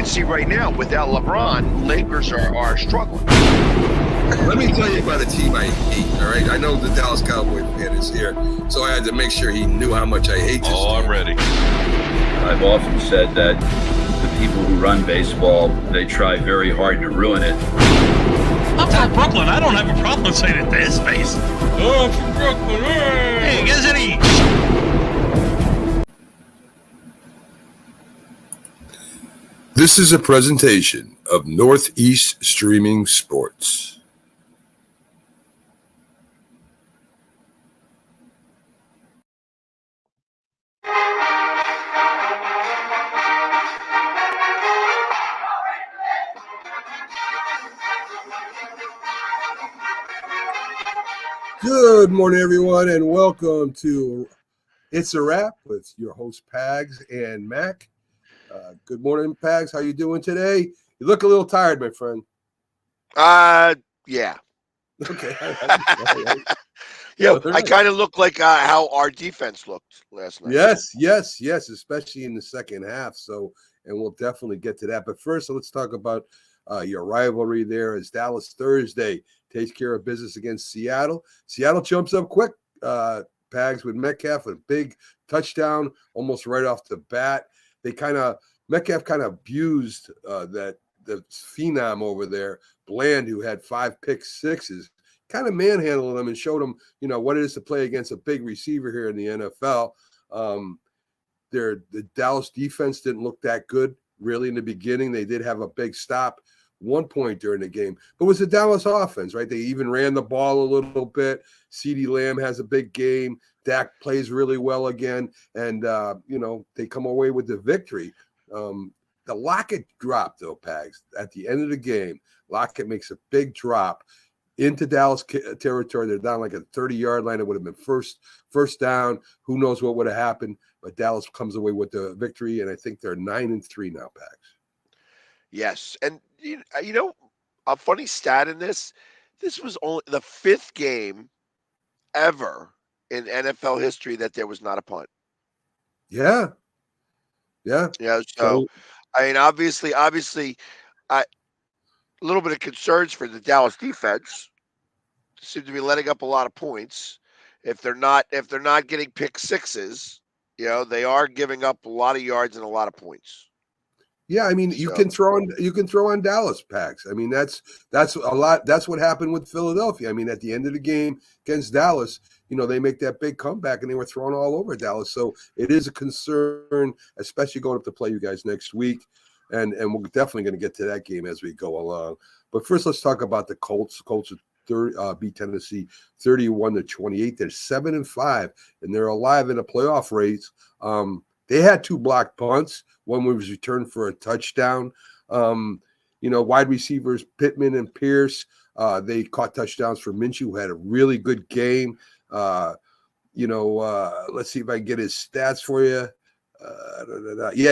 can see right now, without LeBron, Lakers are struggling. Let me tell you about a team I hate, all right? I know the Dallas Cowboy fan is here, so I had to make sure he knew how much I hate this team. I'm ready. I've often said that the people who run baseball, they try very hard to ruin it. I'm from Brooklyn. I don't have a problem saying it to his face. Oh, I'm from Brooklyn. Hey, you guys any... This is a presentation of Northeast Streaming Sports. Good morning, everyone, and welcome to It's a Wrap with your host, Pags and Mac. Good morning, Pags. How you doing today? You look a little tired, my friend. Yeah. Okay. Yeah, I kind of look like how our defense looked last night. Yes, especially in the second half. So, and we'll definitely get to that. But first, let's talk about your rivalry there as Dallas Thursday takes care of business against Seattle. Seattle jumps up quick, Pags, with Metcalf, a big touchdown almost right off the bat. Metcalf kind of abused the phenom over there, Bland, who had 5 pick sixes, kind of manhandled him and showed him, what it is to play against a big receiver here in the NFL. The Dallas defense didn't look that good really in the beginning. They did have a big stop one point during the game, but it was the Dallas offense, right? They even ran the ball a little bit. CeeDee Lamb has a big game. Dak plays really well again, and they come away with the victory. The Lockett drop, though, Pags, at the end of the game. Lockett makes a big drop into Dallas territory. They're down like a 30-yard line. It would have been first down. Who knows what would have happened? But Dallas comes away with the victory, and I think they're 9-3 now, Pags. Yes, and a funny stat in this was only the 5th game ever in NFL history that there was not a punt. Yeah. So I mean, obviously, a little bit of concerns for the Dallas defense. Seem to be letting up a lot of points. If they're not getting pick sixes, they are giving up a lot of yards and a lot of points. Yeah, I mean, you can throw on Dallas, Pags. I mean, that's a lot. That's what happened with Philadelphia. I mean, at the end of the game against Dallas, they make that big comeback and they were thrown all over Dallas. So it is a concern, especially going up to play you guys next week. And we're definitely going to get to that game as we go along. But first, let's talk about the Colts. Colts beat Tennessee 31-28. They're 7-5, and they're alive in a playoff race. They had 2 blocked punts. One was returned for a touchdown. Wide receivers Pittman and Pierce, they caught touchdowns for Minshew, who had a really good game. Let's see if I can get his stats for you.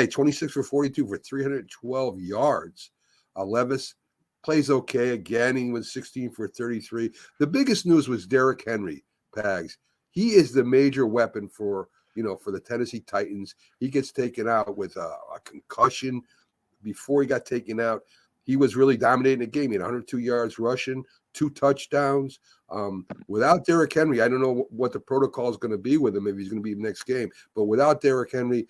26 for 42 for 312 yards. Levis plays okay again. He was 16 for 33. The biggest news was Derrick Henry, Pags. He is the major weapon for the Tennessee Titans. He gets taken out with a concussion. Before he got taken out, he was really dominating the game. He had 102 yards rushing, 2 touchdowns. Without Derrick Henry, I don't know what the protocol is going to be with him, if he's going to be the next game. But without Derrick Henry,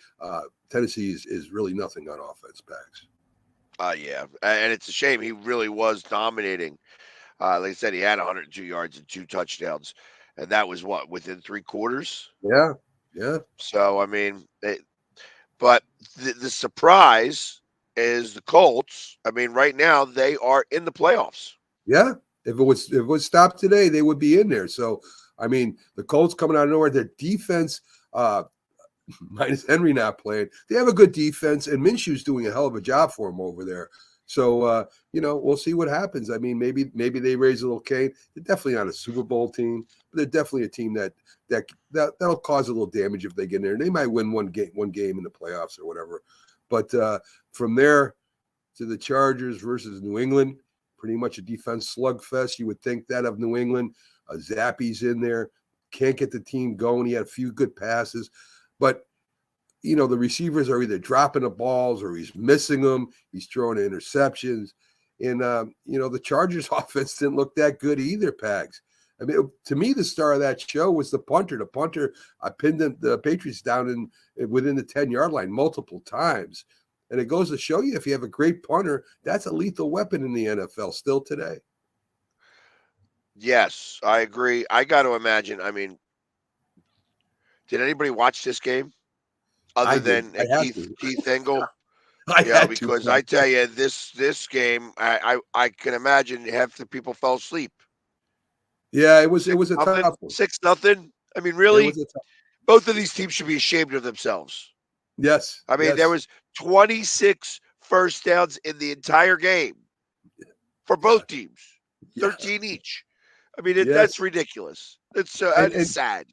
Tennessee is really nothing on offense, Pags. Yeah, and it's a shame. He really was dominating. Like I said, he had 102 yards and 2 touchdowns, and that was within 3 quarters? Yeah. So, I mean, but the surprise is the Colts. I mean, right now they are in the playoffs. Yeah. If it was stopped today, they would be in there. So, I mean, the Colts coming out of nowhere, their defense, minus Henry not playing, they have a good defense, and Minshew's doing a hell of a job for them over there. So, we'll see what happens. I mean, maybe they raise a little cane. They're definitely not a Super Bowl team, but they're definitely a team that'll cause a little damage if they get in there. They might win one game in the playoffs or whatever. But from there to the Chargers versus New England, pretty much a defense slugfest. You would think that of New England. Zappy's in there. Can't get the team going. He had a few good passes. But the receivers are either dropping the balls or he's missing them. He's throwing interceptions. And, the Chargers offense didn't look that good either, Pags. I mean, to me, the star of that show was the punter. The punter, I pinned the Patriots down within the 10-yard line multiple times. And it goes to show you, if you have a great punter, that's a lethal weapon in the NFL still today. Yes, I agree. I got to imagine. I mean, did anybody watch this game other than Keith Engel? Because I tell you, this game, I can imagine half the people fell asleep. Yeah, it was a tough one. 6-0. I mean, really, both of these teams should be ashamed of themselves. Yes. I mean, there was 26 first downs in the entire game for both teams, 13 each. I mean, that's ridiculous. It's sad.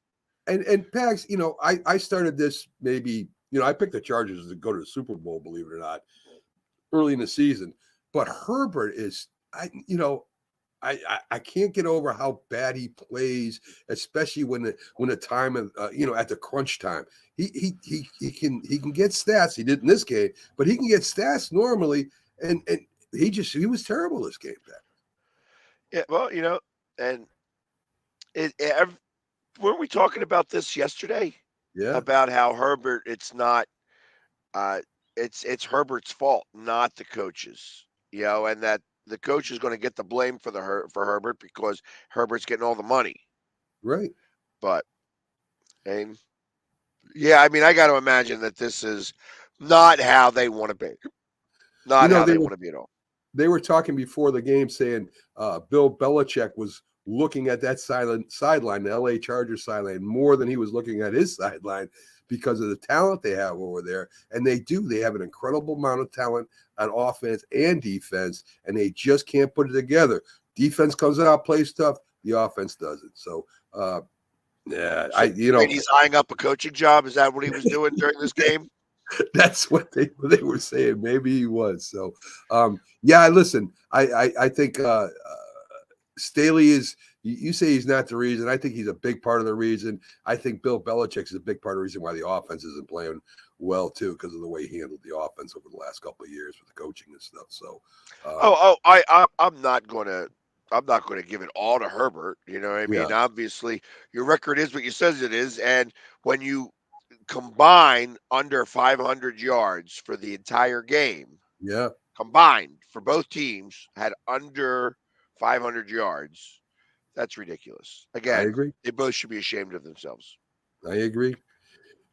And Pags, I started this maybe, I picked the Chargers to go to the Super Bowl, believe it or not, early in the season. But Herbert is, I can't get over how bad he plays, especially when the time of at the crunch time. He can get stats. He did in this game, but he can get stats normally, and he was terrible this game, Pat. Yeah, well, and weren't we talking about this yesterday? Yeah, about how Herbert, it's not, it's Herbert's fault, not the coaches. And that the coach is going to get the blame for Herbert because Herbert's getting all the money. Right. But, and yeah, I mean, I got to imagine that this is not how they want to be. Not how they want to be at all. They were talking before the game saying Bill Belichick was looking at that sideline, the LA Chargers sideline, more than he was looking at his sideline because of the talent they have over there. And they have an incredible amount of talent on offense and defense, and they just can't put it together. Defense comes out, plays tough, the offense doesn't. So, he's eyeing up a coaching job. Is that what he was doing during this game? That's what they were saying. Maybe he was. So, listen, I think Staley is. You say he's not the reason. I think he's a big part of the reason. I think Bill Belichick is a big part of the reason why the offense isn't playing well too, because of the way he handled the offense over the last couple of years with the coaching and stuff. So, I'm not going to give it all to Herbert. You know what I mean? Yeah. Obviously, your record is what you says it is, and when you combine under 500 yards for the entire game, combined for both teams had under 500 yards. That's ridiculous. Again, I agree. They both should be ashamed of themselves. I agree.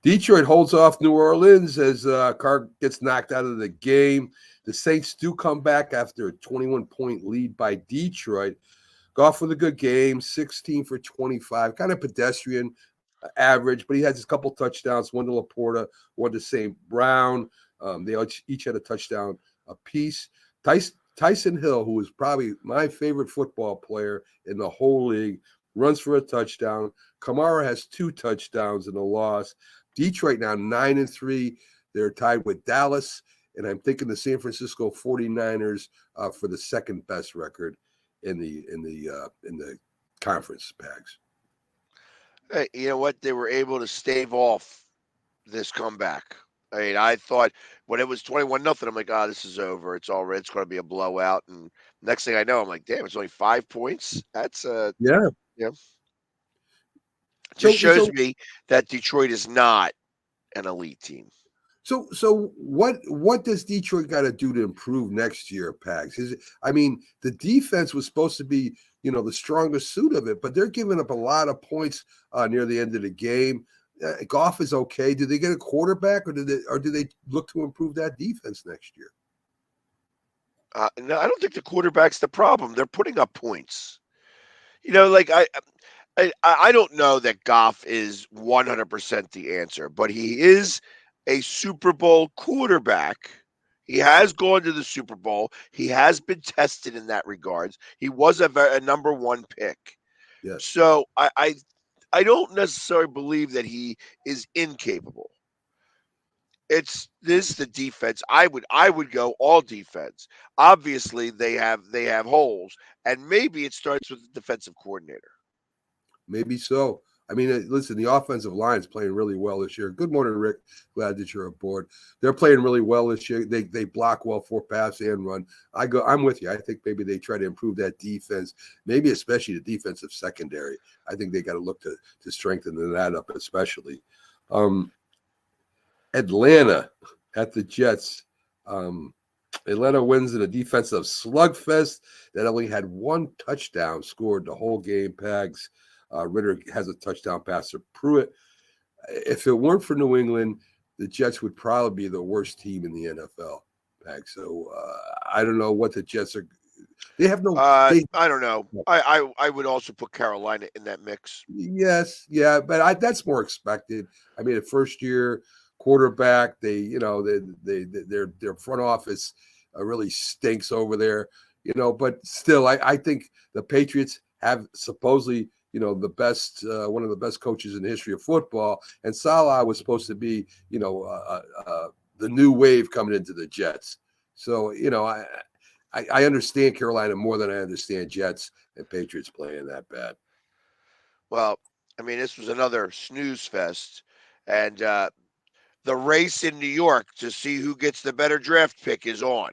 Detroit holds off New Orleans as Carr gets knocked out of the game. The Saints do come back after a 21-point lead by Detroit. Goff with a good game, 16 for 25, kind of pedestrian average, but he has a couple touchdowns, one to Laporta, one to St. Brown. They each had a touchdown apiece. Tyson Hill, who is probably my favorite football player in the whole league, runs for a touchdown. Kamara has 2 touchdowns in a loss. Detroit now 9-3. They're tied with Dallas, and I'm thinking the San Francisco 49ers for the second best record in the conference, Pags. Hey, you know what? They were able to stave off this comeback. I mean, I thought when it was 21-0, I'm like, this is over. It's all right. It's going to be a blowout. And next thing I know, I'm like, damn, it's only 5 points. That's yeah. It just shows me that Detroit is not an elite team. So what does Detroit got to do to improve next year, Pags? The defense was supposed to be, the strongest suit of it, but they're giving up a lot of points near the end of the game. Goff is okay. Do they get a quarterback, or do they look to improve that defense next year? No, I don't think the quarterback's the problem. They're putting up points. I don't know that Goff is 100% the answer, but he is a Super Bowl quarterback. He has gone to the Super Bowl. He has been tested in that regards. He was a number 1 pick. Yes. So I don't necessarily believe that he is incapable. It's the defense. I would go all defense. Obviously, they have holes, and maybe it starts with the defensive coordinator. Maybe so. I mean, listen, the offensive line is playing really well this year. Good morning, Rick. Glad that you're aboard. They're playing really well this year. They block well for pass and run. I'm with you. I think maybe they try to improve that defense, maybe especially the defensive secondary. I think they got to look to strengthen that up, especially. Atlanta at the Jets. Atlanta wins in a defensive slugfest that only had one touchdown scored the whole game. Pags. Ritter has a touchdown pass to Pruitt. If it weren't for New England, the Jets would probably be the worst team in the NFL. Pags. So I don't know what the Jets are. They have no. I don't know. I would also put Carolina in that mix. Yes, yeah, but that's more expected. I mean, a first year quarterback, their front office really stinks over there, But still, I think the Patriots have supposedly, the best, one of the best coaches in the history of football, and Salah was supposed to be, the new wave coming into the Jets. So, I understand Carolina more than I understand Jets and Patriots playing that bad. Well, I mean, this was another snooze fest, and the race in New York to see who gets the better draft pick is on.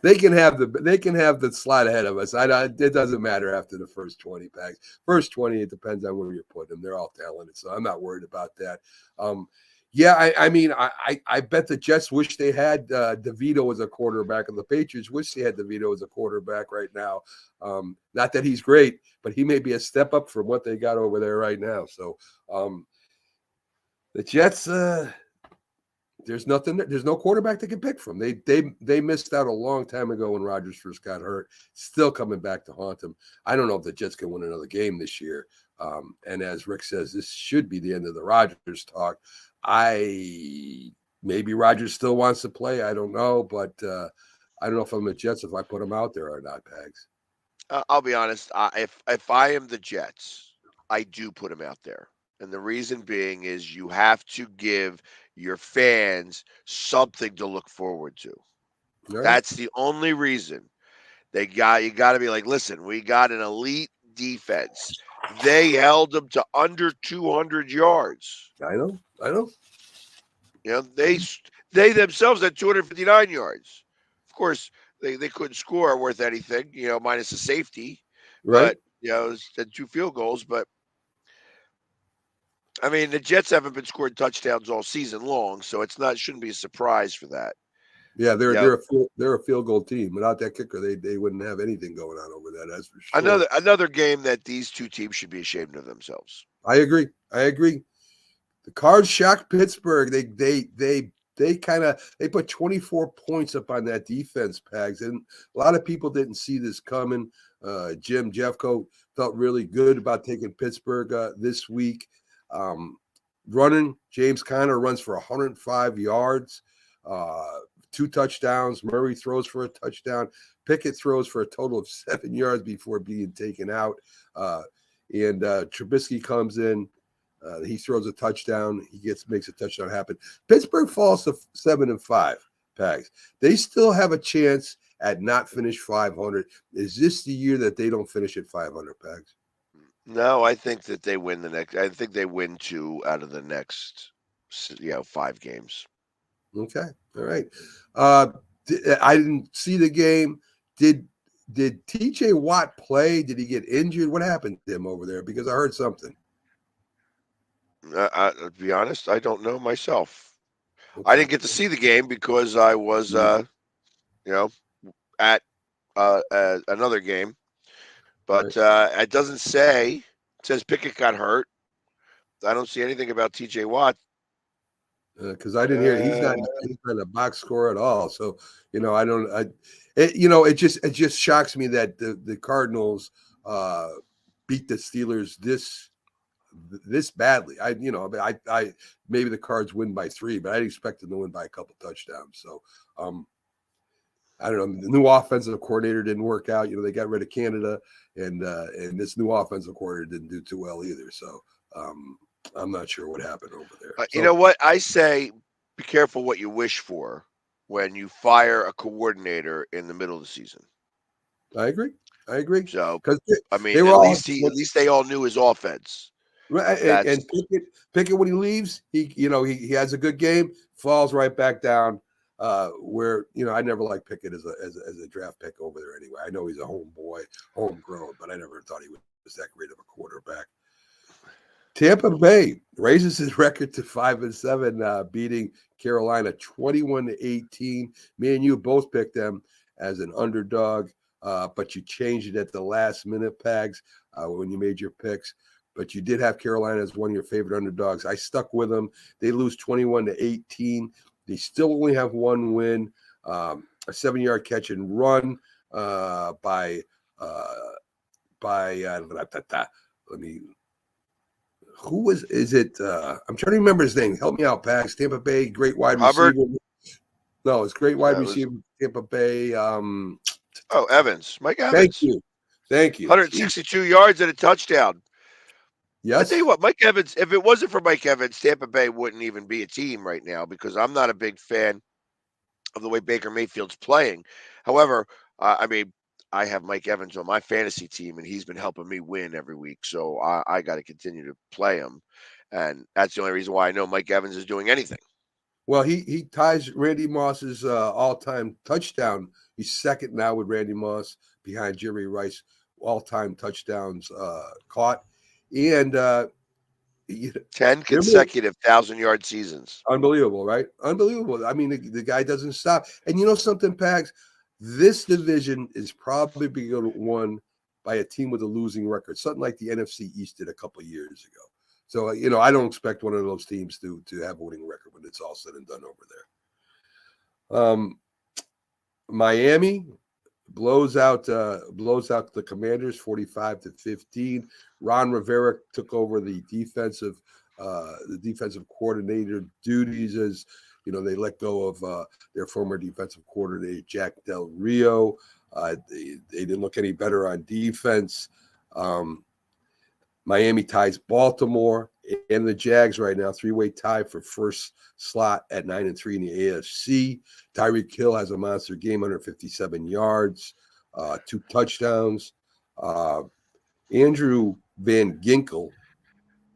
They can have the slot ahead of us. It doesn't matter after the first 20 packs. First 20, it depends on where you're putting them. They're all talented, so I'm not worried about that. I mean, I bet the Jets wish they had DeVito as a quarterback, and the Patriots wish they had DeVito as a quarterback right now. Not that he's great, but he may be a step up from what they got over there right now. So the Jets, there's no quarterback they can pick from. They missed out a long time ago when Rodgers first got hurt. Still coming back to haunt them. I don't know if the Jets can win another game this year. And as Rick says, this should be the end of the Rodgers talk. Maybe Rodgers still wants to play. I don't know, but I don't know if I'm the Jets if I put him out there or not, Pags. I'll be honest. If I am the Jets, I do put him out there. And the reason being is you have to give your fans something to look forward to. Right. That's the only reason. You got to be like, listen, we got an elite defense. They held them to under 200 yards. I know. They themselves had 259 yards. Of course, they couldn't score worth anything, minus a safety. Right. But, and 2 field goals, but I mean, the Jets haven't been scoring touchdowns all season long, so shouldn't be a surprise for that. Yeah, they're a field goal team. Without that kicker, they wouldn't have anything going on over there. That's for sure. Another game that these two teams should be ashamed of themselves. I agree. The Cards shocked Pittsburgh. They put 24 points up on that defense, Pags, and a lot of people didn't see this coming. Jim Jeffcoat felt really good about taking Pittsburgh this week. Running, James Conner runs for 105 yards, 2 touchdowns. Murray throws for a touchdown. Pickett throws for a total of 7 yards before being taken out. And Trubisky comes in. He throws a touchdown. He makes a touchdown happen. Pittsburgh falls to 7-5. Pags. They still have a chance at not finish 500. Is this the year that they don't finish at 500, Pags? No, I think that they win I think they win 2 out of the next, 5 games. Okay, all right. I didn't see the game. Did T.J. Watt play? Did he get injured? What happened to him over there? Because I heard something. To be honest, I don't know myself. Okay. I didn't get to see the game because I was, at another game. But it doesn't say. It says Pickett got hurt. I don't see anything about T.J. Watt. Because I didn't hear he's not in the box score at all. So it just shocks me that the Cardinals beat the Steelers this badly. I maybe the Cards win by 3, but I'd expect them to win by a couple touchdowns. So I don't know. The new offensive coordinator didn't work out. They got rid of Canada, and this new offensive coordinator didn't do too well either. So I'm not sure what happened over there. You know what? I say be careful what you wish for when you fire a coordinator in the middle of the season. I agree. I agree. So Because I mean, they were at all least they all knew his offense. right, That's and Pickett when he leaves, he has a good game, falls right back down. Where I never liked Pickett as a draft pick over there anyway. I know he's a homeboy, homegrown, but I never thought he was that great of a quarterback. Tampa Bay raises his record to 5-7, beating Carolina 21-18. Me and you both picked them as an underdog, but you changed it at the last minute, Pags, when you made your picks. But you did have Carolina as one of your favorite underdogs. I stuck with them. They lose 21-18. They still only have one win, a 7-yard catch and run by let me. Who is it? I'm trying to remember his name. Help me out, Pax. Tampa Bay, great wide Hubbard. receiver. No, it's great wide That was receiver. Tampa Bay. Evans, Mike Thank Evans, you. 162 yards and a touchdown. I Yes. tell you what, Mike Evans. If it wasn't for Mike Evans, Tampa Bay wouldn't even be a team right now because I'm not a big fan of the way Baker Mayfield's playing. However, I mean, I have Mike Evans on my fantasy team, and he's been helping me win every week. So I got to continue to play him, and that's the only reason why I know Mike Evans is doing anything. Well, he ties Randy Moss's all-time touchdown. He's second now with Randy Moss behind Jerry Rice, all-time touchdowns caught, and 10 consecutive 1,000-yard seasons. Unbelievable, right? Unbelievable. I mean, the guy doesn't stop. And you know something, Pags? This division is probably being won by a team with a losing record, something like the NFC East did a couple of years ago. So, I don't expect one of those teams to have a winning record when it's all said and done over there. Miami blows out the Commanders 45-15. Ron Rivera took over the defensive coordinator duties as they let go of their former defensive coordinator Jack Del Rio. They didn't look any better on defense. Miami ties Baltimore and the Jags right now, 3-way tie for first slot at 9-3 in the AFC. Tyreek Hill has a monster game, 157 yards, 2 touchdowns. Andrew Van Ginkel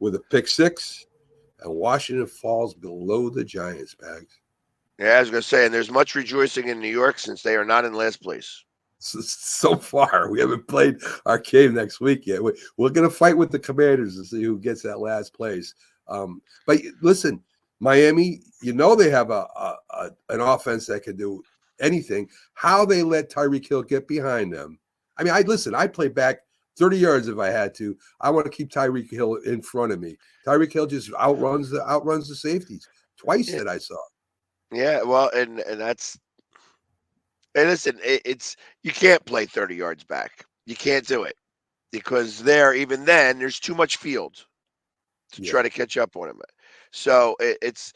with a pick 6, and Washington falls below the Giants, Bags. Yeah, I was going to say, and there's much rejoicing in New York since they are not in last place. So far, we haven't played our game next week yet. We're going to fight with the Commanders to see who gets that last place. But listen, Miami, they have an offense that can do anything. How they let Tyreek Hill get behind them. I mean, I'd play back 30 yards if I had to. I want to keep Tyreek Hill in front of me. Tyreek Hill just outruns the safeties twice that I saw. Yeah, well, and that's. And listen, it's you can't play 30 yards back. You can't do it because even then, there's too much field to try to catch up on him. So it's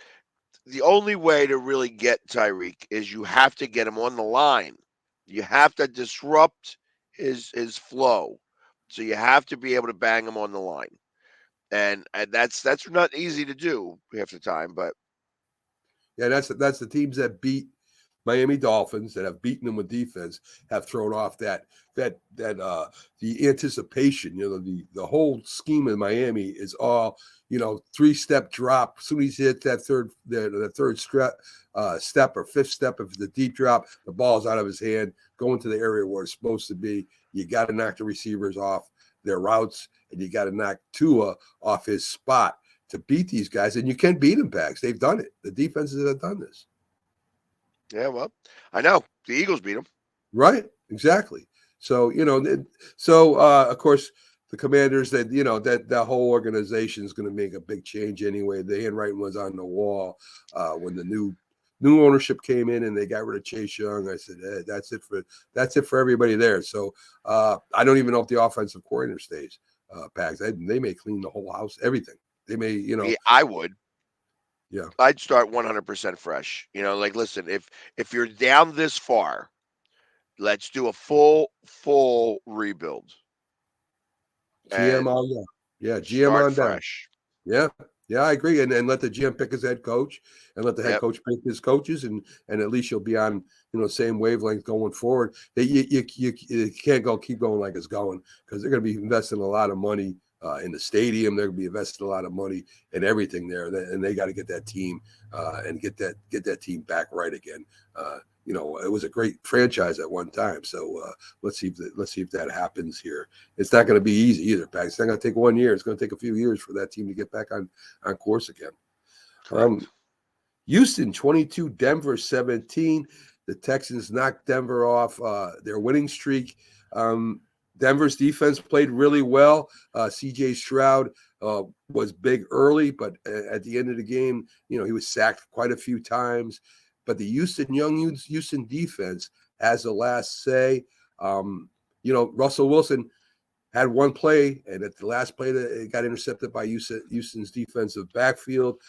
the only way to really get Tyreek is you have to get him on the line. You have to disrupt his flow. So you have to be able to bang him on the line, and that's not easy to do half the time. But yeah, that's the teams that beat Miami Dolphins that have beaten them with defense have thrown off that the anticipation. The whole scheme in Miami is all 3-step drop. As soon as he hits that third step or fifth step of the deep drop, the ball's out of his hand, going to the area where it's supposed to be. You got to knock the receivers off their routes, and you got to knock Tua off his spot to beat these guys. And you can beat them, Bags. They've done it. The defenses have done this. Yeah, well, I know the Eagles beat them. Right, exactly. So of course the Commanders that whole organization is going to make a big change anyway. The handwriting was on the wall when the new ownership came in and they got rid of Chase Young. I said, that's it for everybody there. So I don't even know if the offensive coordinator stays. Pags. They may clean the whole house, everything. They may, Yeah, I would. Yeah, I'd start 100% fresh. Listen, if you're down this far, let's do a full GM on down. Yeah, GM start on down. fresh. Yeah, Yeah, I agree. And let the GM pick his head coach, and let the head Yep. coach pick his coaches, and at least you'll be on same wavelength going forward. You can't keep going like it's going, because they're going to be investing a lot of money in the stadium. They're going to be investing a lot of money in everything there, and they got to get that team and get that team back right again. It was a great franchise at one time. So let's see if that happens here. It's not going to be easy either, Pat. It's not going to take 1 year. It's going to take a few years for that team to get back on course again. Correct. Houston 22, Denver 17. The Texans knocked Denver off their winning streak. Denver's defense played really well. C.J. Stroud was big early, but at the end of the game, he was sacked quite a few times. But the Houston defense has the last say. Russell Wilson had one play, and at the last play, it got intercepted by Houston's defensive backfield.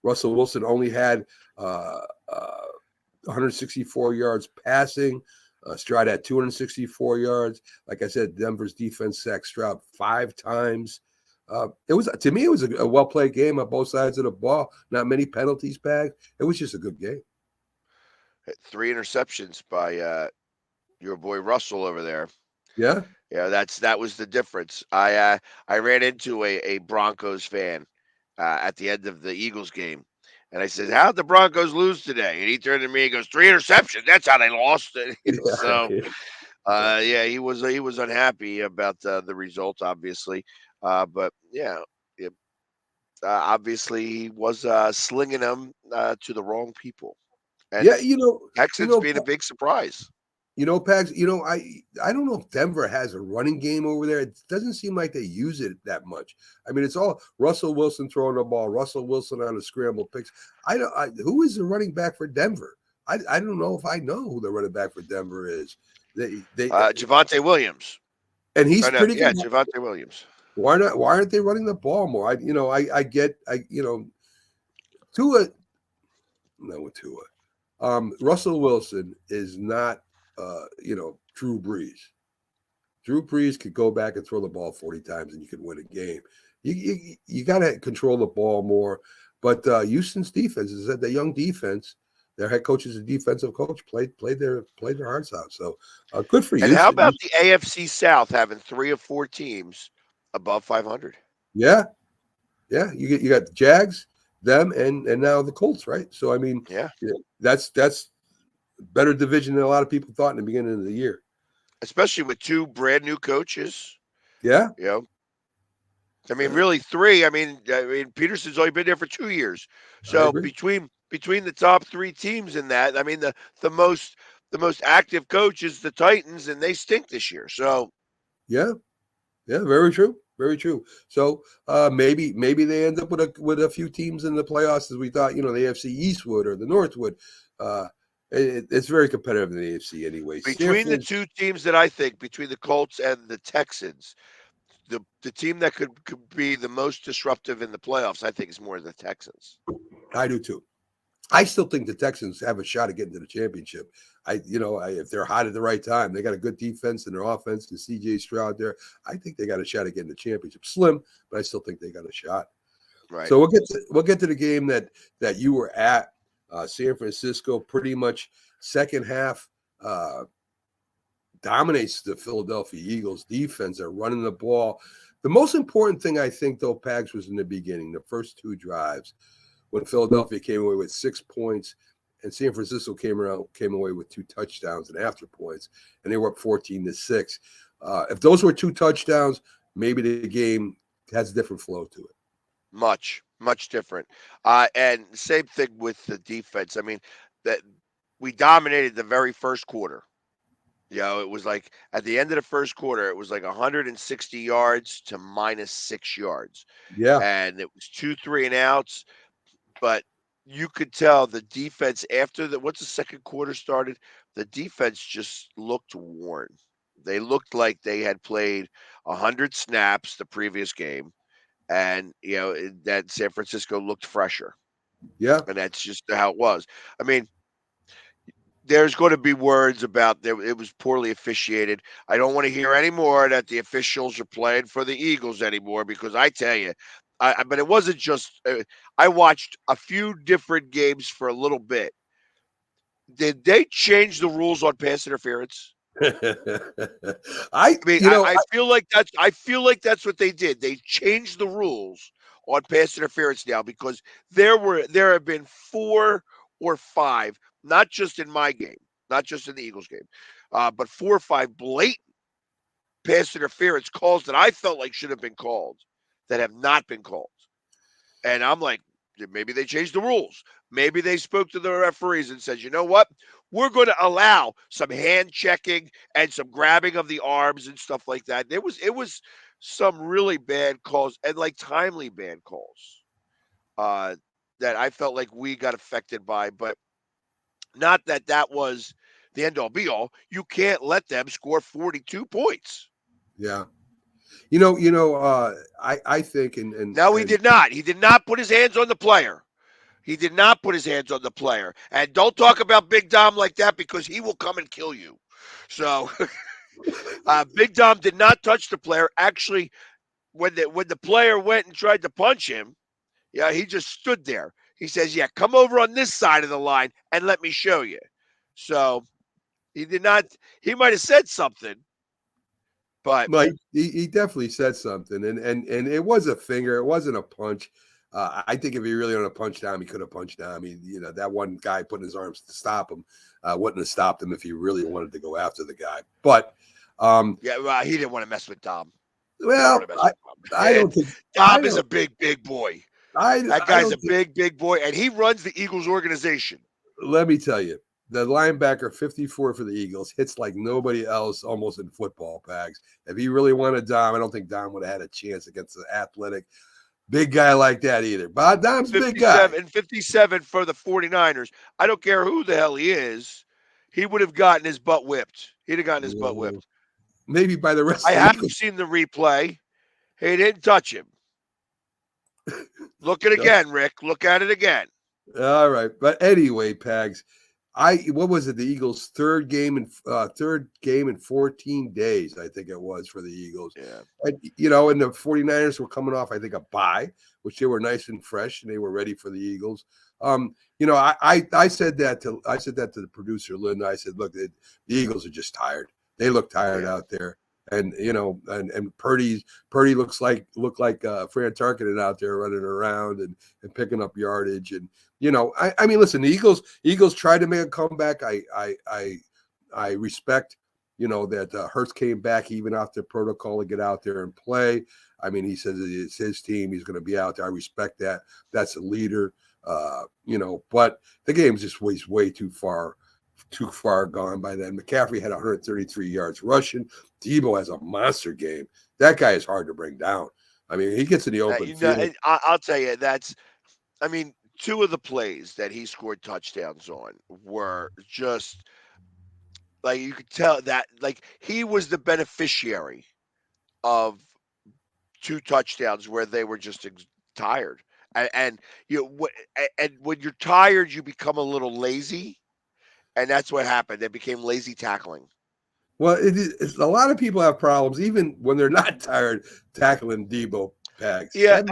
Russell Wilson only had 164 yards passing. Stroud had 264 yards. Like I said, Denver's defense sacked Stroud 5 times. It was a well played game on both sides of the ball. Not many penalties bagged. It was just a good game. 3 interceptions by your boy Russell over there. Yeah. Yeah, that was the difference. I ran into a Broncos fan at the end of the Eagles game, and I said, "How'd the Broncos lose today?" And he turned to me and goes, 3 interceptions. That's how they lost it. So, he was unhappy about the result, obviously. But yeah, obviously he was slinging them to the wrong people, and Yeah, Texans being a big surprise. Pags, I don't know if Denver has a running game over there. It doesn't seem like they use it that much. I mean, it's all Russell Wilson throwing the ball, Russell Wilson on the scramble picks. Who is the running back for Denver? I don't know if I know who the running back for Denver is. Javonte Williams. And he's pretty good. Yeah, Javonte Williams. Why not? Why aren't they running the ball more? Tua. No, with Tua. Russell Wilson is not Drew Brees. Drew Brees could go back and throw the ball 40 times and you could win a game. You got to control the ball more. But Houston's defense is that the young defense. Their head coach is a defensive coach. Played their hearts out. So good for you. And how about the AFC South having 3 or 4 teams above 500? Yeah. You got the Jags, them, and now the Colts, right? So I mean, that's better division than a lot of people thought in the beginning of the year, especially with 2 brand new coaches. Yeah, I mean, really 3. I mean, Peterson's only been there for 2 years, so between the top 3 teams in that, I mean, the most active coach is the Titans, and they stink this year. So, yeah, very true. Very true. So maybe they end up with a few teams in the playoffs as we thought. The AFC East would or the North would. It's very competitive in the AFC anyway. Between the 2 teams that I think, between the Colts and the Texans, the team that could be the most disruptive in the playoffs, I think, is more the Texans. I do too. I still think the Texans have a shot at getting to the championship. If they're hot at the right time, they got a good defense and their offense and C.J. Stroud there. I think they got a shot at getting the championship. Slim, but I still think they got a shot. Right. So we'll get to the game that you were at. San Francisco pretty much second half dominates the Philadelphia Eagles defense. They're running the ball. The most important thing I think, though, Pags, was in the beginning, the first 2 drives, when Philadelphia came away with 6 points and San Francisco came away with 2 touchdowns and after points, and they were up 14-6. If those were 2 touchdowns, maybe the game has a different flow to it. Much different. And same thing with the defense. I mean, that we dominated the very first quarter. It was like at the end of the first quarter, it was like 160 yards to -6 yards. Yeah. And it was 2 3 and outs. But you could tell the defense once the second quarter started, the defense just looked worn. They looked like they had played 100 snaps the previous game. And, that San Francisco looked fresher. Yeah. And that's just how it was. I mean, there's going to be words about it was poorly officiated. I don't want to hear any more that the officials are playing for the Eagles anymore, because I tell you, but it wasn't just. I watched a few different games for a little bit. Did they change the rules on pass interference? I I mean, you know I feel like that's what they did. They changed the rules on pass interference now because there have been 4 or 5, not just in my game, not just in the Eagles game, but 4 or 5 blatant pass interference calls that I felt like should have been called that have not been called. And I'm like, maybe they changed the rules. Maybe they spoke to the referees and said, you know what? We're going to allow some hand checking and some grabbing of the arms and stuff like that. It was some really bad calls and like timely bad calls uh, that I felt like we got affected by, but not that that was the end all be all. You can't let them score 42 points. yeah. I think No, he did not. He did not put his hands on the player. He did not put his hands on the player. And don't talk about Big Dom like that because he will come and kill you. So Big Dom did not touch the player. Actually, when the player went and tried to punch him, yeah, he just stood there. He says, "Yeah, come over on this side of the line and let me show you." So he did not. He might have said something, but Like he definitely said something, and it was a finger. It wasn't a punch. I think if he really wanted to punch down, he could have punched down. I mean, that one guy putting his arms to stop him wouldn't have stopped him if he really wanted to go after the guy. But yeah, well, he didn't want to mess with Dom. well, I don't think Dom is a big boy. That I guy's don't a think. big boy, and he runs the Eagles organization. Let me tell you, the linebacker 54 for the Eagles hits like nobody else almost in football packs. If he really wanted Dom, I don't think Dom would have had a chance against an athletic big guy like that either. But Dom's a big guy. 57 for the 49ers. I don't care who the hell he is. He would have gotten his butt whipped. He'd have gotten his butt whipped. Maybe by the rest I of the have Eagles. seen the replay. He didn't touch him. Look at it again, Rick. Look at it again. All right. But anyway, Pags, what was it? The Eagles' third game in 14 days, I think it was for the Eagles. Yeah. And, and the 49ers were coming off, I think, a bye, which they were nice and fresh and they were ready for the Eagles. I said that to the producer, Linda. I said, look, the Eagles are just tired. They look tired out there. And and Purdy looked like Fran Tarkenton out there running around and picking up yardage. And I mean, listen, the Eagles tried to make a comeback. I respect that Hurts came back even after protocol to get out there and play. I mean, he says it's his team. He's going to be out there. I respect that. That's a leader. But the game's just way too far gone by then. McCaffrey had 133 yards rushing. Debo has a monster game. That guy is hard to bring down. I mean, he gets in the open field. I'll tell you, two of the plays that he scored touchdowns on were just like you could tell that like he was the beneficiary of 2 touchdowns where they were just tired. And when you're tired, you become a little lazy. And that's what happened. They became lazy tackling. Well, a lot of people have problems, even when they're not tired, tackling Debo Pags. Yeah,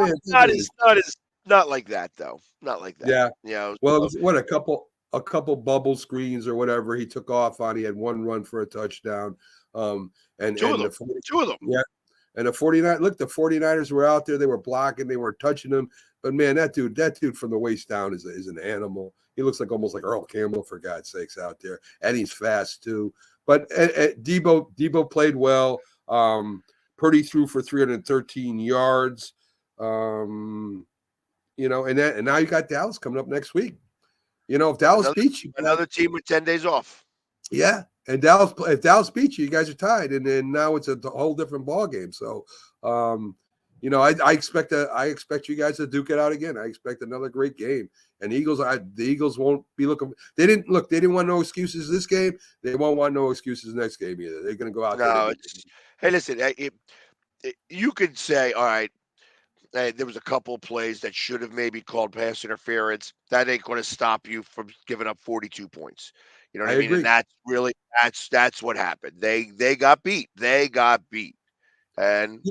not like that though. Not like that. Yeah. Well, it was what a couple bubble screens or whatever he took off on. He had one run for a touchdown. Two of them. Yeah. And the 49ers were out there. They were blocking. They were touching him. But man, that dude from the waist down is an animal. He looks almost like Earl Campbell, for God's sakes, out there. And he's fast too. But Debo played well. Purdy threw for 313 yards. And now you got Dallas coming up next week. If Dallas beats you, another team with 10 days off. Yeah. And if Dallas beats you, you guys are tied, and then now it's a whole different ball game. So, I expect you guys to duke it out again. I expect another great game. And the Eagles won't be looking. They didn't want no excuses this game. They won't want no excuses next game either. They're going to go out there. Hey, listen, you could say, all right, there was a couple of plays that should have maybe called pass interference. That ain't going to stop you from giving up 42 points. You know what I mean? Agree. And that's what happened. They got beat. And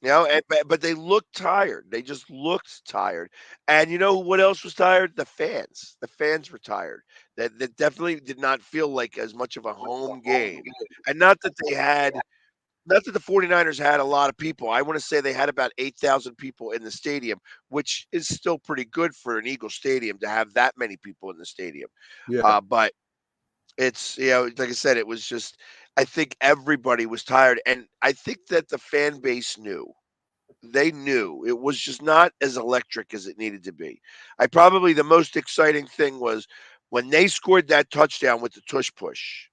You know, but they looked tired. They just looked tired. And you know what else was tired? The fans. The fans were tired. That definitely did not feel like as much of a home game. And not that the 49ers had a lot of people. I want to say they had about 8,000 people in the stadium, which is still pretty good for an Eagle stadium to have that many people in the stadium. Yeah. But it's, like I said, it was just, I think everybody was tired. And I think that the fan base knew. They knew it was just not as electric as it needed to be. The most exciting thing was when they scored that touchdown with the tush push.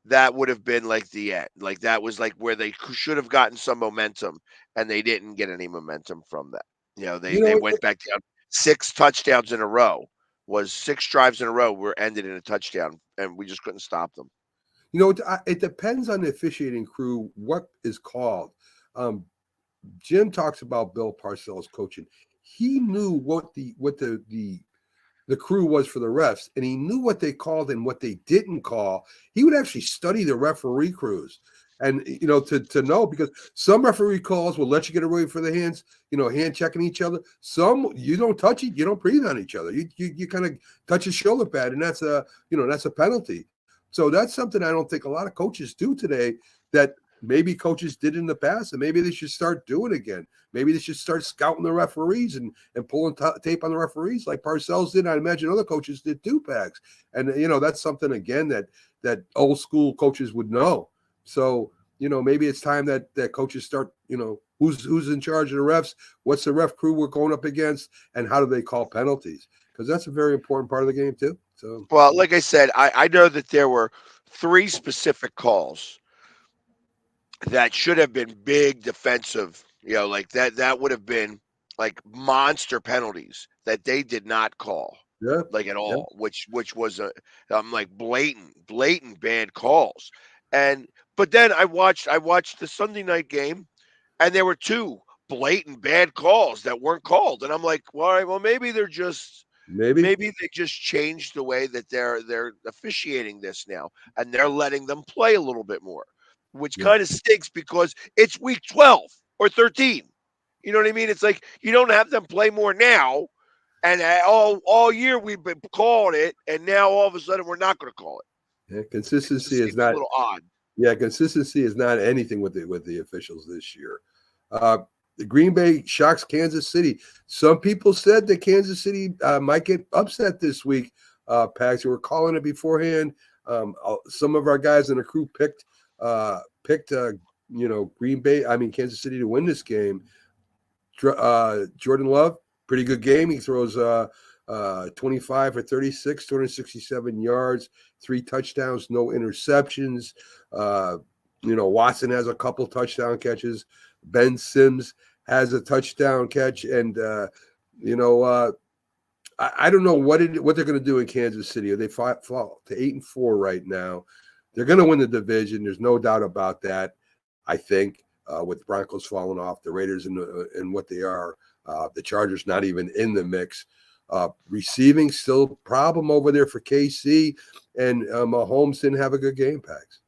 That would have been like the end. Like that was like where they should have gotten some momentum, and they didn't get any momentum from that. They You they know, went back down 6 touchdowns in a row. Was 6 drives in a row were ended in a touchdown, and we just couldn't stop them. it depends on the officiating crew what is called. Jim talks about Bill Parcells coaching. He knew what the crew was for the refs, and he knew what they called and what they didn't call. He would actually study the referee crews, and to know, because some referee calls will let you get away for the hands, hand checking each other. Some you don't touch it, you don't breathe on each other. You kind of touch his shoulder pad, and that's a penalty. So that's something I don't think a lot of coaches do today, that maybe coaches did in the past, and maybe they should start doing again. Maybe they should start scouting the referees and pulling tape on the referees like Parcells did. I imagine other coaches did too, Pags. And, that's something, again, that old school coaches would know. So, maybe it's time that coaches start, who's in charge of the refs, what's the ref crew we're going up against, and how do they call penalties? Because that's a very important part of the game too. So, Well, like I said, I know that there were 3 specific calls that should have been big defensive, like that would have been like monster penalties that they did not call, yeah, like at yeah. all, which was like blatant bad calls. And but then I watched the Sunday night game, and there were 2 blatant bad calls that weren't called, and I'm like, well, all right, well, Maybe. maybe they just changed the way that they're officiating this now, and they're letting them play a little bit more, which Yeah. kind of stinks because it's week 12 or 13. You know what I mean? It's like you don't have them play more now, and all year we've been calling it, and now all of a sudden we're not going to call it. Yeah, It consistency just is seems a not. little odd. Yeah, consistency is not anything with the officials this year. The Green Bay shocks Kansas City. Some people said that Kansas City might get upset this week. Pags, who were calling it beforehand. Some of our guys in the crew picked Kansas City to win this game. Jordan Love, pretty good game. He throws 25 for 36, 267 yards, 3 touchdowns, no interceptions. Watson has a couple touchdown catches. Ben Sims has a touchdown catch, and I don't know what they're going to do in Kansas City. They fall to 8-4 right now. They're going to win the division. There's no doubt about that. I think with Broncos falling off, the Raiders and what they are, the Chargers not even in the mix. Receiving still problem over there for KC, and Mahomes didn't have a good game, Pags.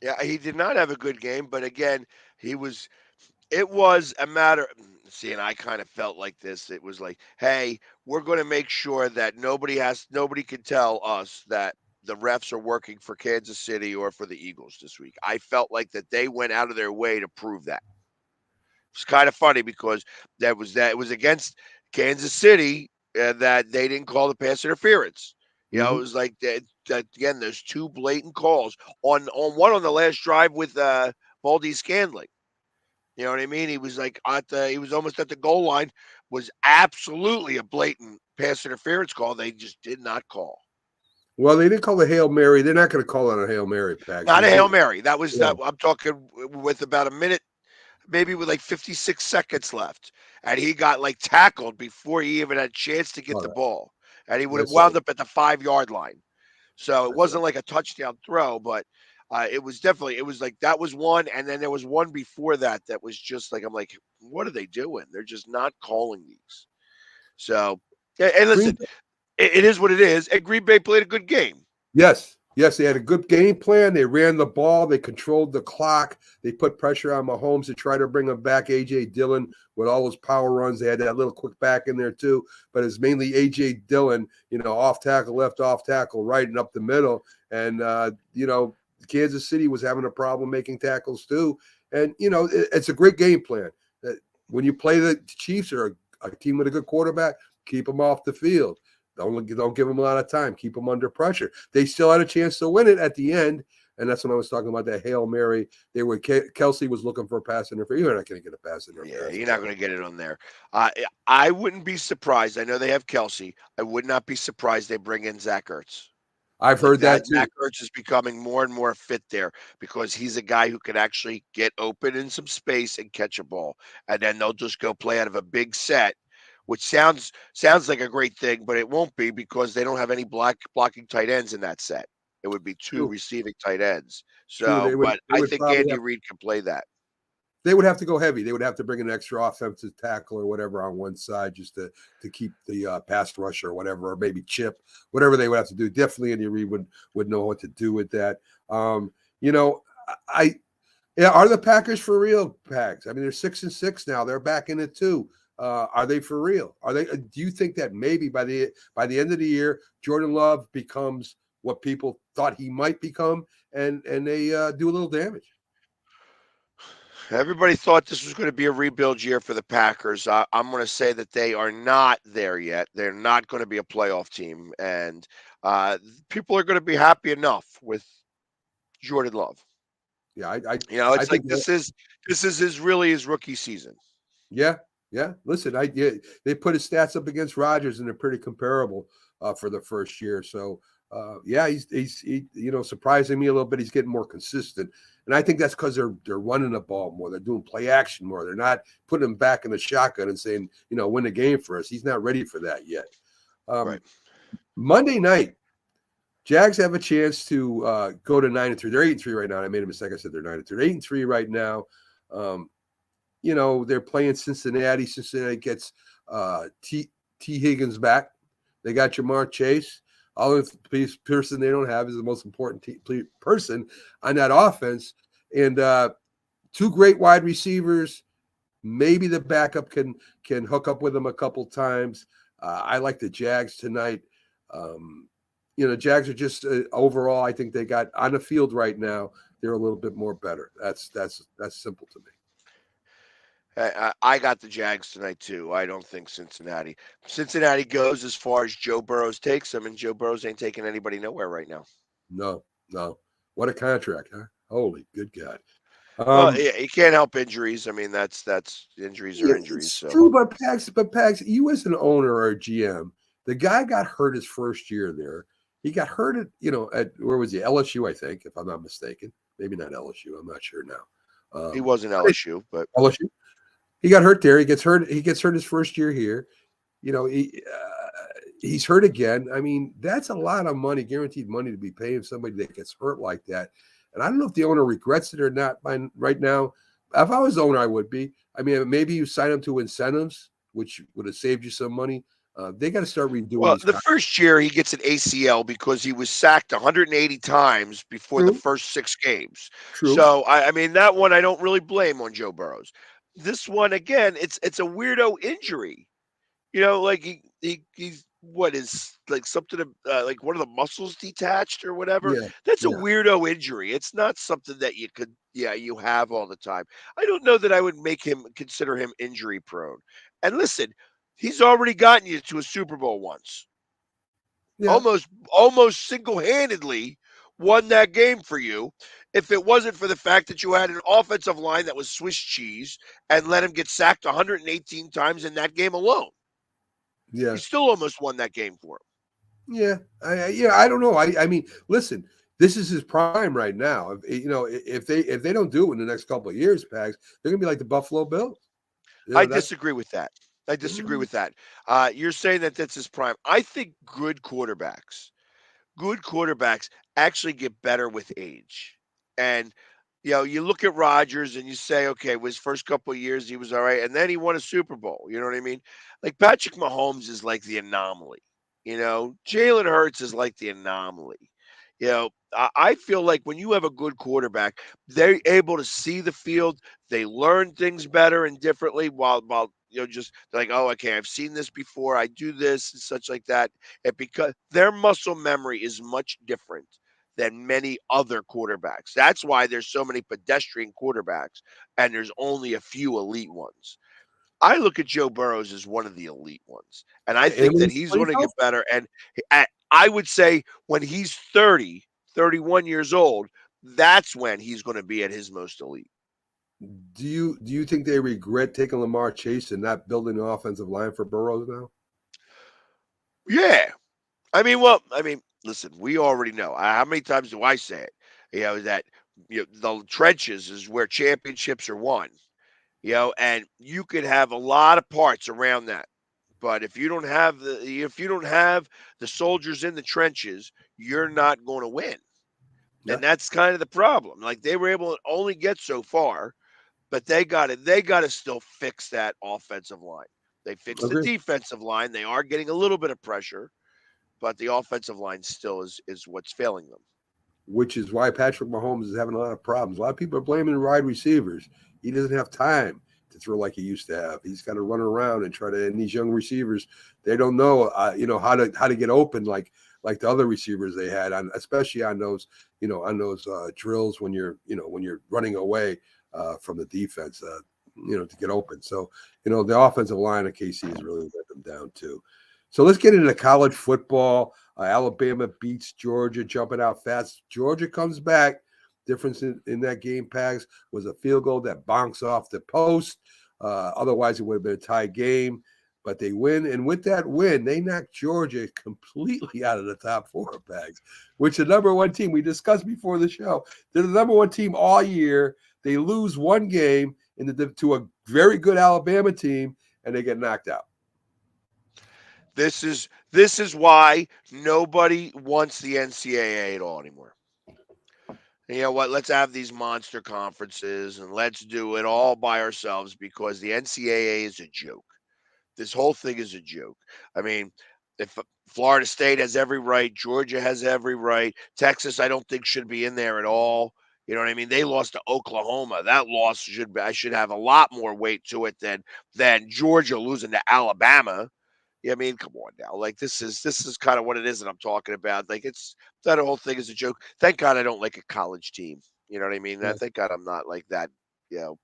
Yeah, he did not have a good game, but again, it was a matter. See, and I kind of felt like this. It was like, hey, we're going to make sure that nobody can tell us that the refs are working for Kansas City or for the Eagles this week. I felt like that they went out of their way to prove that. It's kind of funny because it was against Kansas City that they didn't call the pass interference. It was like that again. There's 2 blatant calls on one on the last drive with Baldy Scandling. You know what I mean? He was like he was almost at the goal line. Was absolutely a blatant pass interference call. They just did not call. Well, they didn't call the Hail Mary. They're not going to call it a Hail Mary, Pags. Not a Hail Mary. That was Yeah. I'm talking with about a minute, maybe with like 56 seconds left, and he got like tackled before he even had a chance to get the ball, and he would have wound up at the 5-yard line. So it wasn't like a touchdown throw, but it was like that was one, and then there was one before that was just like, I'm like, what are they doing? They're just not calling these. So, and listen, it is what it is. And Green Bay played a good game. Yes, Yes, they had a good game plan. They ran the ball. They controlled the clock. They put pressure on Mahomes to try to bring him back. A.J. Dillon with all those power runs. They had that little quick back in there too. But it's mainly A.J. Dillon, off tackle, left, off tackle, right, and up the middle. And, Kansas City was having a problem making tackles too. And, it's a great game plan. When you play the Chiefs or a team with a good quarterback, keep them off the field. Don't give them a lot of time. Keep them under pressure. They still had a chance to win it at the end, and that's when I was talking about that Hail Mary. Kelsey was looking for a pass interference. You're not going to get a pass interference. Yeah, you're not going to get it on there. I wouldn't be surprised. I know they have Kelsey. I would not be surprised they bring in Zach Ertz. I've heard that too. Zach Ertz is becoming more and more fit there because he's a guy who can actually get open in some space and catch a ball, and then they'll just go play out of a big set. Which sounds like a great thing, but it won't be because they don't have any blocking tight ends in that set. It would be two receiving tight ends. So, but I think Andy Reid can play that. They would have to go heavy. They would have to bring an extra offensive tackle or whatever on one side just to keep the pass rush or whatever, or maybe chip, whatever they would have to do. Definitely Andy Reid would know what to do with that. Are the Packers for real, Pags? I mean, they're 6-6 now. They're back in it too. Are they for real? Are they? Do you think that maybe by the end of the year, Jordan Love becomes what people thought he might become, and they do a little damage? Everybody thought this was going to be a rebuild year for the Packers. I'm going to say that they are not there yet. They're not going to be a playoff team, and people are going to be happy enough with Jordan Love. Yeah, it's like this is his rookie season. Yeah. Yeah, listen, they put his stats up against Rodgers, and they're pretty comparable for the first year. So, he's surprising me a little bit. He's getting more consistent, and I think that's because they're running the ball more. They're doing play action more. They're not putting him back in the shotgun and saying, win the game for us. He's not ready for that yet. Right. Monday night, Jags have a chance to go to 9-3. They're 8-3 right now. I made a mistake. I said they're 9-3. They're 8-3 right now. They're playing Cincinnati. Cincinnati gets T. Higgins back. They got Jamar Chase. All the person they don't have is the most important person on that offense. And two great wide receivers. Maybe the backup can hook up with them a couple times. I like the Jags tonight. Jags are just overall, I think they got on the field right now. They're a little bit more better. That's simple to me. I got the Jags tonight too. I don't think Cincinnati. Cincinnati goes as far as Joe Burrow takes them, and Joe Burrow ain't taking anybody nowhere right now. No. What a contract, huh? Holy good God. Well, you can't help injuries. I mean, that's injuries are injuries. It's so. true, but Pags, you as an owner or a GM, the guy got hurt his first year there. He got hurt at where was he? LSU, I think, if I'm not mistaken. Maybe not LSU. I'm not sure now. He wasn't LSU, but LSU. He got hurt there. He gets hurt his first year here. He's hurt again. I mean, that's a lot of money, guaranteed money to be paying somebody that gets hurt like that. And I don't know if the owner regrets it or not right now. If I was the owner, I would be. I mean, maybe you sign him to incentives, which would have saved you some money. They got to start redoing. Well, the first year he gets an ACL because he was sacked 180 times before the first 6 games. True. So I mean, that one I don't really blame on Joe Burrows. This one again, it's a weirdo injury. Like he's what is like something like one of the muscles detached or whatever. Yeah, That's a weirdo injury. It's not something that you have all the time. I don't know that I would consider him injury prone. And listen, he's already gotten you to a Super Bowl once. Yeah. Almost single-handedly won that game for you. If it wasn't for the fact that you had an offensive line that was Swiss cheese and let him get sacked 118 times in that game alone. Yeah. You still almost won that game for him. Yeah. I don't know. I mean, listen, this is his prime right now. If they don't do it in the next couple of years, Pags, they're going to be like the Buffalo Bills. I disagree with that. You're saying that that's his prime. I think good quarterbacks actually get better with age. And, you look at Rodgers and you say, okay, his first couple of years, he was all right. And then he won a Super Bowl. You know what I mean? Like Patrick Mahomes is like the anomaly. Jalen Hurts is like the anomaly. You know, I feel like when you have a good quarterback, they're able to see the field. They learn things better and differently while just like, oh, okay, I've seen this before. I do this and such like that. And because their muscle memory is much different than many other quarterbacks. That's why there's so many pedestrian quarterbacks and there's only a few elite ones. I look at Joe Burrows as one of the elite ones, and I And think when that he's he's playing going to healthy, get better. And I would say when he's 30, 31 years old, that's when he's going to be at his most elite. do you think they regret taking Lamar Chase and not building the offensive line for Burrows now? Yeah. I mean, listen, we already know. How many times do I say it? That the trenches is where championships are won. And you could have a lot of parts around that. But if you don't have the soldiers in the trenches, you're not going to win. Yeah, And that's kind of the problem. Like they were able to only get so far, but they got to still fix that offensive line. They fixed the agree. defensive line. They are getting a little bit of pressure, but the offensive line still is what's failing them. Which is why Patrick Mahomes is having a lot of problems. A lot of people are blaming the wide receivers. He doesn't have time to throw like he used to have. He's got to run around and try to. And these young receivers, they don't know, how to get open like the other receivers they had, on especially on those, drills when you're running away from the defense, to get open. So the offensive line of KC has really let them down too. So let's get into college football. Alabama beats Georgia, jumping out fast. Georgia comes back. Difference in that game, Pags, was a field goal that bonks off the post. Otherwise, it would have been a tie game. But they win. And with that win, they knocked Georgia completely out of the top four, Pags, which the number one team we discussed before the show. They're the number one team all year. They lose one game to a very good Alabama team, and they get knocked out. This is why nobody wants the NCAA at all anymore. And you know what? Let's have these monster conferences and let's do it all by ourselves because the NCAA is a joke. This whole thing is a joke. I mean, if Florida State has every right, Georgia has every right, Texas I don't think should be in there at all. You know what I mean? They lost to Oklahoma. That loss should have a lot more weight to it than Georgia losing to Alabama. Yeah, I mean, come on now. Like this is kind of what it is that I'm talking about. Like it's that whole thing is a joke. Thank God I don't like a college team. You know what I mean? Yeah. Thank God I'm not like that. You know,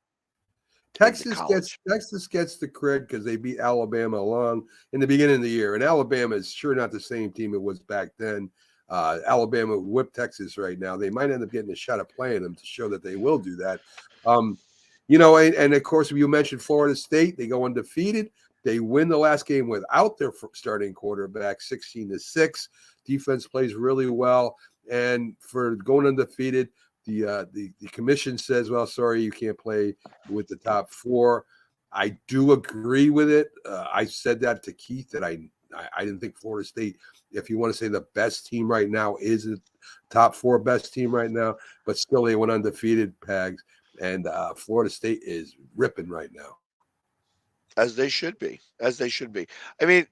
into Texas gets college. Texas gets the cred because they beat Alabama along in the beginning of the year, and Alabama is sure not the same team it was back then. Alabama would whip Texas right now. They might end up getting a shot at playing them to show that they will do that. And of course, you mentioned Florida State. They go undefeated. They win the last game without their starting quarterback, 16-6. Defense plays really well, and for going undefeated, the commission says, well, sorry, you can't play with the top four. I do agree with it. I said that to Keith that I didn't think Florida State, if you want to say the best team right now, is the top four best team right now, but still they went undefeated, Pags, and Florida State is ripping right now. As they should be. As they should be. I mean,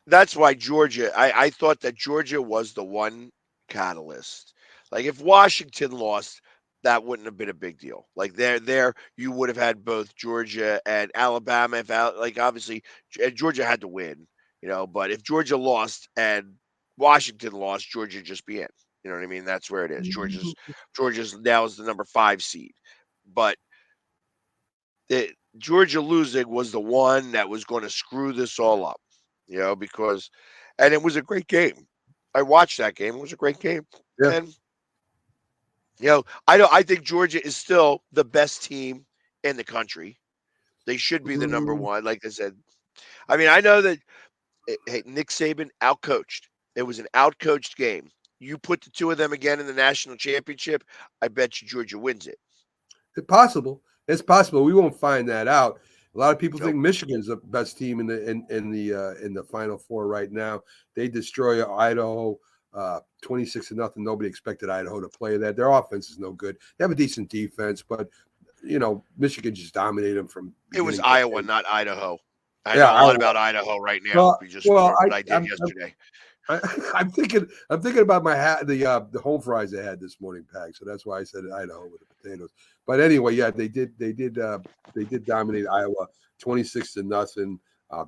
that's why Georgia, I thought that Georgia was the one catalyst. Like if Washington lost, that wouldn't have been a big deal. Like there, you would have had both Georgia and Alabama. Like obviously, Georgia had to win, But if Georgia lost and Washington lost, Georgia would just be in. You know what I mean? That's where it is. Georgia's now is the number 5 seed, but Georgia losing was the one that was going to screw this all up, and it was a great game. I watched that game. It was a great game. Yeah. And, I think Georgia is still the best team in the country. They should be the number one. Like I said, I mean, I know that, hey, Nick Saban outcoached. It was an outcoached game. You put the two of them again in the national championship, I bet you Georgia wins it. It's possible. It's possible. We won't find that out. A lot of people Nope. think Michigan's the best team in the Final Four right now. They destroy Idaho 26-0. Nobody expected Idaho to play that. Their offense is no good. They have a decent defense, but Michigan just dominated them from. It was Iowa, not Idaho. I Yeah, know a lot about Idaho right now. Well, Just from what I did I'm yesterday. I'm thinking about my hat, the home fries I had this morning, Pack. So that's why I said Idaho with the potatoes. But anyway, yeah, they did dominate Iowa 26-0.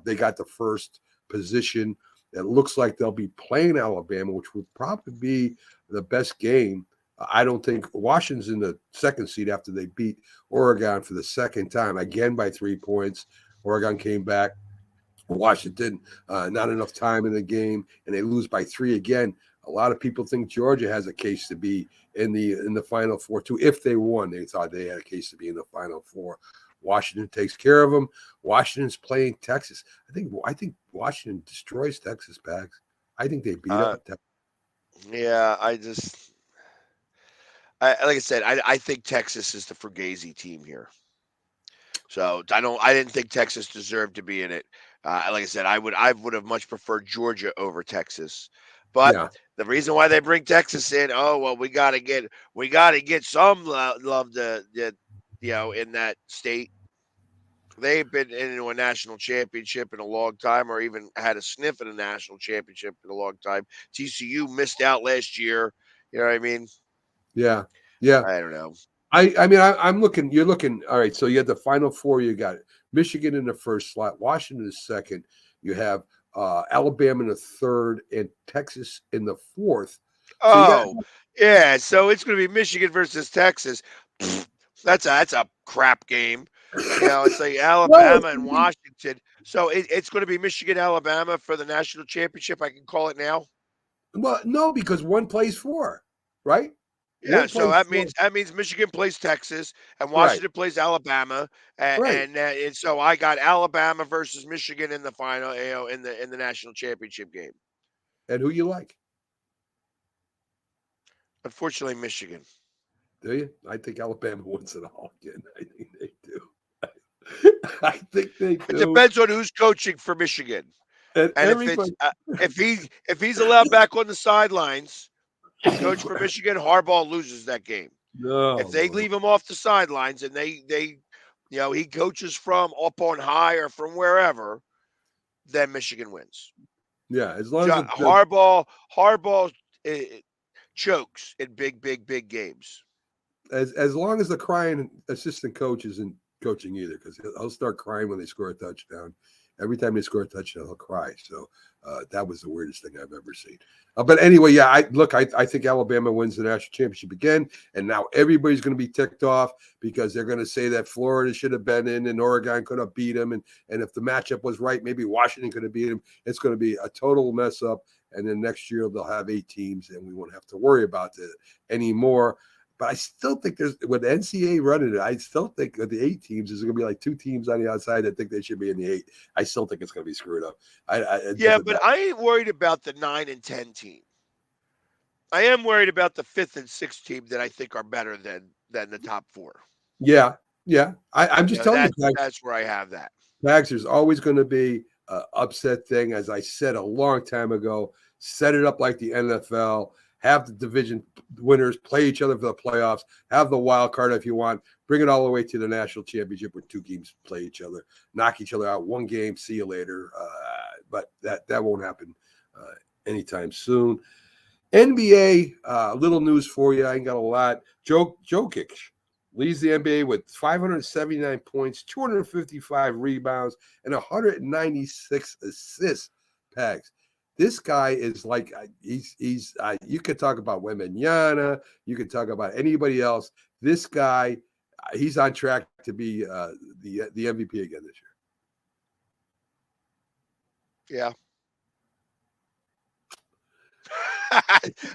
They got the first position. It looks like they'll be playing Alabama, which would probably be the best game. I don't think Washington's in the second seed after they beat Oregon for the second time, again by 3 points. Oregon came back. Washington, not enough time in the game, and they lose by 3 again. A lot of people think Georgia has a case to be in the Final Four too. If they won, they thought they had a case to be in the Final Four. Washington takes care of them. Washington's playing Texas. I think Washington destroys Texas, Pags. I think they beat up Texas. Yeah, like I said, I think Texas is the Fugazi team here. So I didn't think Texas deserved to be in it. Like I said, I would have much preferred Georgia over Texas. But the reason why they bring Texas in, we got to get some love in that state. They've been into a national championship in a long time, or even had a sniff at a national championship in a long time. TCU missed out last year. You know what I mean? Yeah. I don't know. I'm looking. You're looking. All right. So you had the Final Four. You got Michigan in the first slot, Washington in the second. You have Alabama in the third, and Texas in the fourth. So So it's going to be Michigan versus Texas. That's a crap game. It's like Alabama and Washington. So it's going to be Michigan, Alabama for the national championship. I can call it now. Well, no, because one plays 4, right? Yeah, so that means Michigan plays Texas and Washington plays Alabama, and so I got Alabama versus Michigan in the final, in the national championship game. And who you like? Unfortunately, Michigan. Do you? I think Alabama wins it all again. I think they do. I think they do. It depends on who's coaching for Michigan, and if he's allowed back on the sidelines. Coach for Michigan, Harbaugh loses that game. No, if they leave him off the sidelines and they he coaches from up on high or from wherever, then Michigan wins. Yeah, as long as Harbaugh chokes in big games. As long as the crying assistant coach isn't coaching either, because he'll start crying when they score a touchdown. Every time they score a touchdown, he'll cry. So that was the weirdest thing I've ever seen. But anyway, yeah, I think Alabama wins the national championship again. And now everybody's going to be ticked off because they're going to say that Florida should have been in and Oregon could have beat them. And if the matchup was right, maybe Washington could have beat them. It's going to be a total mess up. And then next year they'll have 8 teams and we won't have to worry about it anymore. But I still think with the NCAA running it, I still think with the 8 teams, there's going to be like 2 teams on the outside that think they should be in the 8. I still think it's going to be screwed up. But I ain't worried about the 9 and 10 team. I am worried about the 5th and 6th team that I think are better than the top 4. Yeah. I'm just telling you. That's where I have that. Max, there's always going to be an upset thing. As I said a long time ago, set it up like the NFL. Have the division winners play each other for the playoffs. Have the wild card if you want. Bring it all the way to the national championship where 2 teams play each other. Knock each other out. 1 game. See you later. But that won't happen anytime soon. NBA, little news for you. I ain't got a lot. Jokic leads the NBA with 579 points, 255 rebounds, and 196 assists. Pags. This guy is like he's you could talk about Wembanyama, you could talk about anybody else. This guy, he's on track to be the MVP again this year. Yeah.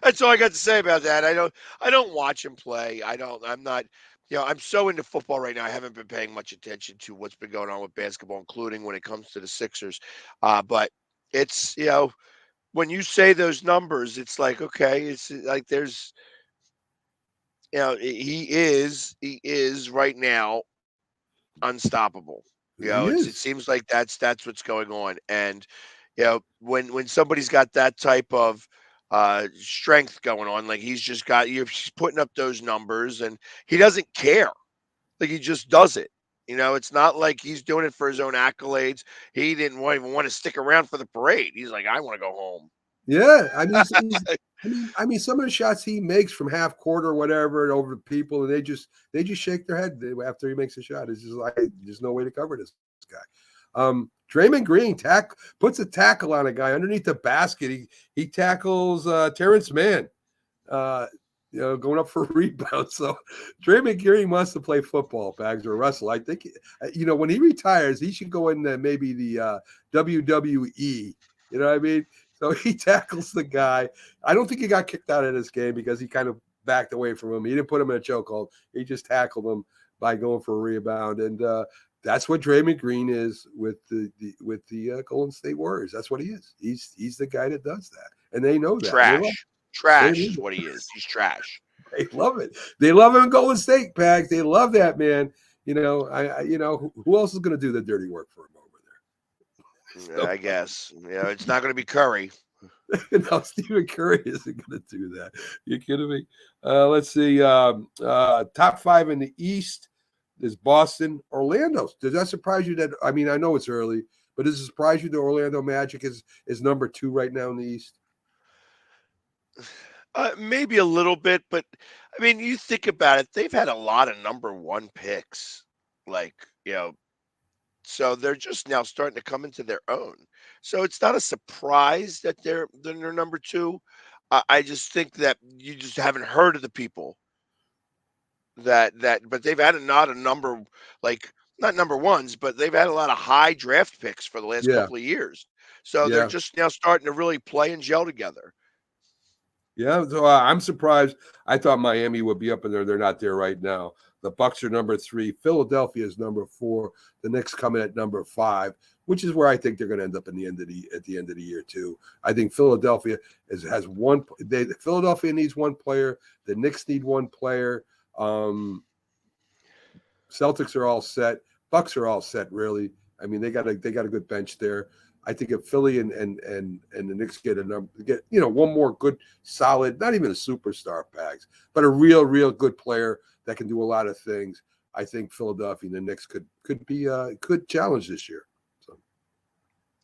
That's all I got to say about that. I don't watch him play. I'm not, I'm so into football right now. I haven't been paying much attention to what's been going on with basketball, including when it comes to the Sixers. But it's, when you say those numbers, it's like, okay, it's like there's, he is right now unstoppable. It seems like that's what's going on. And, when somebody's got that type of strength going on, like he's putting up those numbers and he doesn't care. Like he just does it. It's not like he's doing it for his own accolades. He didn't even want to stick around for the parade. He's like, I want to go home. Yeah, I mean, I mean, some of the shots he makes from half court or whatever and over to people, and they just shake their head after he makes a shot. It's just like there's no way to cover this guy. Draymond Green puts a tackle on a guy underneath the basket. He tackles Terrence Mann, going up for a rebound. So Draymond Green wants to play football, Bags, or wrestle. I think when he retires, he should go in maybe the WWE. You know what I mean? So he tackles the guy. I don't think he got kicked out of this game because he kind of backed away from him. He didn't put him in a chokehold. He just tackled him by going for a rebound. And that's what Draymond Green is with the Golden State Warriors. That's what he is. He's the guy that does that. And they know that. Trash is what he is. He's trash. They love it. They love him in Golden State, Pags. They love that, man. Who else is going to do the dirty work for him over there? So, I guess. It's not going to be Curry. No, Stephen Curry isn't going to do that. You kidding me? Let's see. Top 5 in the East is Boston, Orlando. Does that surprise you? I know it's early, but does it surprise you that Orlando Magic is number 2 right now in the East? Maybe a little bit, but I mean, you think about it, they've had a lot of number 1 picks, so they're just now starting to come into their own. So it's not a surprise that they're number 2. I just think that you just haven't heard of the people but they've had not a number, not number 1s, but they've had a lot of high draft picks for the last couple of years. So they're just now starting to really play and gel together. Yeah, so I'm surprised. I thought Miami would be up in there. They're not there right now. The Bucks are number 3. Philadelphia is number 4. The Knicks come in at number 5, which is where I think they're going to end up at the end of the year too. I think Philadelphia has one. Philadelphia needs one player. The Knicks need one player. Celtics are all set. Bucks are all set. Really, I mean, they got a good bench there. I think if Philly and the Knicks get one more good, solid, not even a superstar Pags, but a real good player that can do a lot of things, I think Philadelphia and the Knicks could challenge this year. So,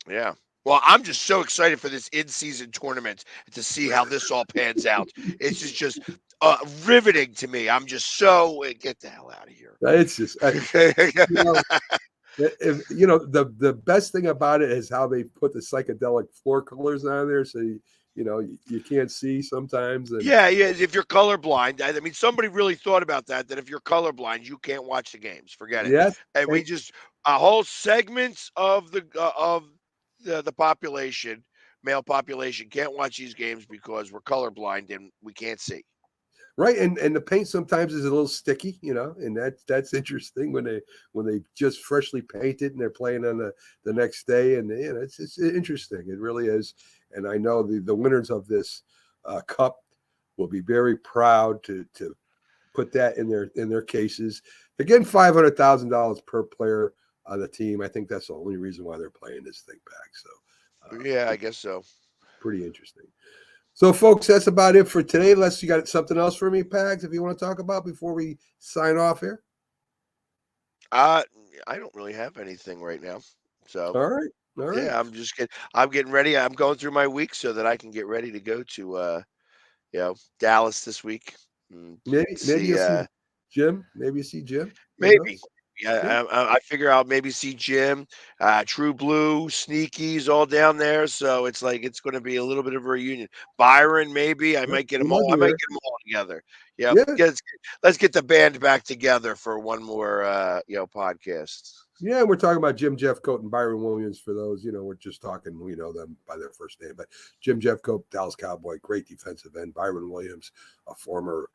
yeah. Well, I'm just so excited for this in-season tournament to see how this all pans out. It's just riveting to me. I'm just so get the hell out of here. It's just. The best thing about it is how they put the psychedelic floor colors on there, so you can't see sometimes. And... Yeah. If you're colorblind, I mean, somebody really thought about that. That if you're colorblind, you can't watch the games. Forget it. Yes. And we just whole segments of the population, male population, can't watch these games because we're colorblind and we can't see. Right, and the paint sometimes is a little sticky, and that's interesting when they just freshly paint it and they're playing on the next day, and it's interesting. It really is, and I know the winners of this cup will be very proud to put that in their cases. They're getting $500,000 per player on the team. I think that's the only reason why they're playing this thing back. So yeah, I guess so. Pretty interesting. So, folks, that's about it for today. Unless you got something else for me, Pags, if you want to talk about before we sign off here. I don't really have anything right now. So all right. Yeah, I'm getting ready. I'm going through my week so that I can get ready to go to Dallas this week. Maybe you'll see Jim. Maybe you see Jim. Maybe. Yeah, I figure I'll maybe see Jim, True Blue, Sneakies all down there. So it's going to be a little bit of a reunion. Byron, maybe I might get them all. I might get them all together. Yeah. Let's get the band back together for one more podcast. Yeah, we're talking about Jim Jeffcoat and Byron Williams. For those, we're just talking. We know them by their first name, but Jim Jeffcoat, Dallas Cowboy, great defensive end. Byron Williams, a former,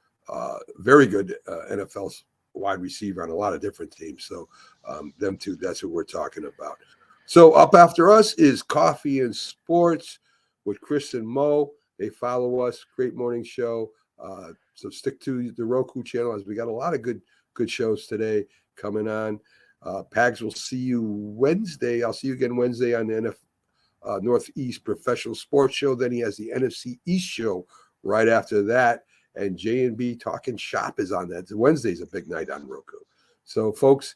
very good NFL wide receiver on a lot of different teams. So them two, that's what we're talking about. So up after us is Coffee and Sports with Chris and Mo. They follow us. Great morning show. So stick to the Roku channel as we got a lot of good shows today coming on. Pags will see you Wednesday. I'll see you again Wednesday on the Northeast Professional Sports Show. Then he has the NFC East show right after that. And J&B Talking Shop is on that. Wednesday's a big night on Roku. So, folks,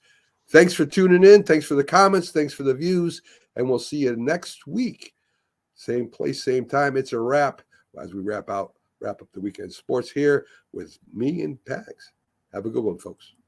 thanks for tuning in. Thanks for the comments. Thanks for the views. And we'll see you next week. same place, same time. It's a wrap as we wrap up the weekend sports here with me and Pags. Have a good one, folks.